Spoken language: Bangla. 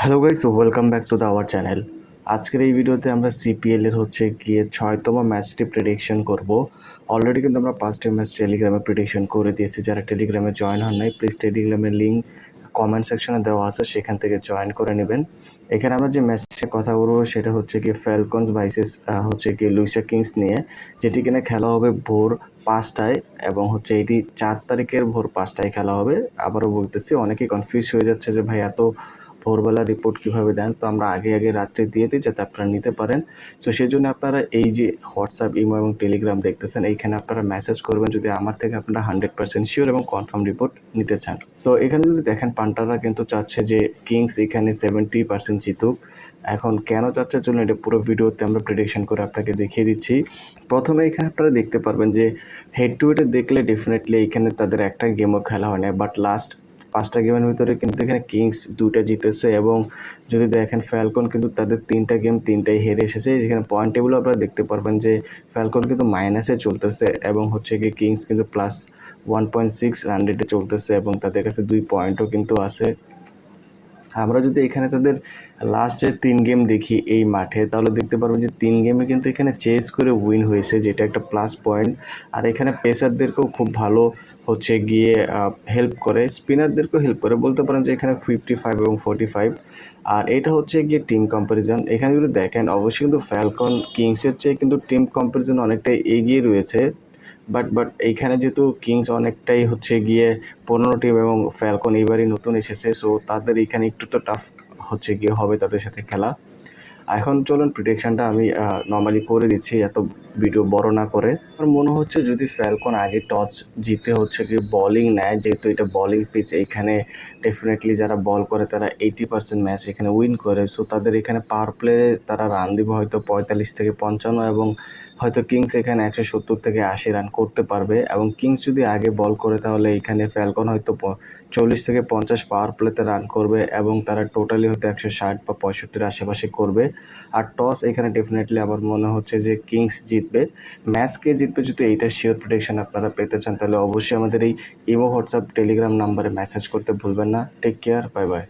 Hello guys, welcome back to our channel. আজকের এই ভিডিওতে আমরা সিপিএল এর হচ্ছে গিয়ে 6তম ম্যাচটি প্রেডিকশন করব। অলরেডি কিন্তু আমরা 5টি ম্যাচ টেলিগ্রামে প্রেডিকশন করে দিয়েছি। যারা টেলিগ্রামে জয়েন হন নাই, প্লিজ টেলিগ্রামের লিঙ্ক কমেন্ট সেকশনে দেওয়া আছে, সেখান থেকে জয়েন করে নেবেন। এখানে আমরা যে ম্যাচের কথা বলবো সেটা হচ্ছে কি ফ্যালকনস ভার্সেস হচ্ছে কি লুইসা কিংস নিয়ে, যেটি কিনা খেলা হবে ভোর 5টায় এবং হচ্ছে এটি 4 তারিখের ভোর 5টায় খেলা হবে। আবারও বলতেছি, অনেকেই কনফিউজ হয়ে যাচ্ছে যে ভাই এত ভোরবেলা রিপোর্ট কিভাবে দেন, তো আমরা আগে রাত্রে দিয়ে দিই যাতে আপনারা নিতে পারেন। সো সেই জন্য আপনারা এই যে হোয়াটসঅ্যাপ, ইমো এবং টেলিগ্রাম দেখতেছেন, এইখানে আপনারা মেসেজ করবেন যদি আমার থেকে আপনারা 100% শিওর এবং কনফার্ম রিপোর্ট নিতে চান। সো এখানে যদি দেখেন, পান্টাররা কিন্তু চাচ্ছে যে কিংস এখানে 70% জিতুক। এখন কেন চাচ্ছে, জন্য এটা পুরো ভিডিওতে আমরা প্রেডিকশন করে আপনাকে দেখিয়ে দিচ্ছি। প্রথমে এখানে আপনারা দেখতে পারবেন যে হেড টু হেডে দেখলে ডেফিনেটলি এখানে তাদের একটা গেমও খেলা হয় না, বাট লাস্ট 5টা গেমের ভিতরে কিন্তু এখানে কিংস 2টা জিতেছে। এবং যদি দেখেন ফ্যালকন কিন্তু তাদের 3টা গেম 3টাই হেরে এসেছে। যেখানে পয়েন্ট টেবিলও আপনারা দেখতে পারবেন যে ফ্যালকন কিন্তু মাইনাসে চলতেছে এবং হচ্ছে গিয়ে কিংস কিন্তু প্লাস 1.6 রান রেটে চলতেছে এবং তাদের কাছে 2 পয়েন্টও কিন্তু আছে। আমরা যদি এখানে তাদের লাস্ট যে 3 গেম দেখি এই মাঠে, তাহলে দেখতে পারবেন যে 3 গেমে কিন্তু এখানে চেস করে উইন হয়েছে, যেটা একটা প্লাস পয়েন্ট। আর এখানে পেসারদেরকেও খুব ভালো হচ্ছে গিয়ে হেল্প করে, স্পিনারদেরকেও হেল্প করে। বলতে পারেন যে এখানে 55 এবং 45। আর এটা হচ্ছে গিয়ে টিম কম্প্যারিজন। এখানে যদি দেখেন, অবশ্যই কিন্তু ফ্যালকন কিংসের চেয়ে কিন্তু টিম কম্প্যারিজন অনেকটাই এগিয়ে রয়েছে। বাট এইখানে যেহেতু কিংস অনেকটাই হচ্ছে গিয়ে 15 টিম এবং ফ্যালকন এবারই নতুন এসেছে, সো তাদের এখানে একটু তো টাফ হচ্ছে গিয়ে হবে তাদের সাথে খেলা। এখন চলুন প্রেডিকশনটা আমি নর্মালি করে দিচ্ছি, এত ভিডিও বড় না করে। আমার মনে হচ্ছে যদি ফ্যালকন আগে টস জিতে হচ্ছে কি বলিং নেয়, যেহেতু এটা বলিং পিচ, এইখানে ডেফিনেটলি যারা বল করে তারা 80% ম্যাচ এখানে উইন করে। সো তাদের এখানে পাওয়ার প্লে তারা রান দিবে হয়তো 45 থেকে 55, এবং হয়তো কিংস এখানে 170 থেকে 80 রান করতে পারবে। এবং কিংস যদি আগে বল করে তাহলে এখানে ফ্যালকন হয়তো 40 থেকে 50 পাওয়ার প্লেতে রান করবে এবং তারা টোটালি হয়তো 160 বা 65-র আশেপাশে করবে। আর টস এখানে ডেফিনেটলি আমার মনে হচ্ছে যে কিংস জিতবে। ম্যাচ কে জিতবে, যদি এইটা শিওর প্রেডিকশন আপনারা পেতে চান, তাহলে অবশ্যই আমাদের এই ইমো, হোয়াটসঅ্যাপ, টেলিগ্রাম নাম্বারে মেসেজ করতে ভুলবেন না। Take care, bye by.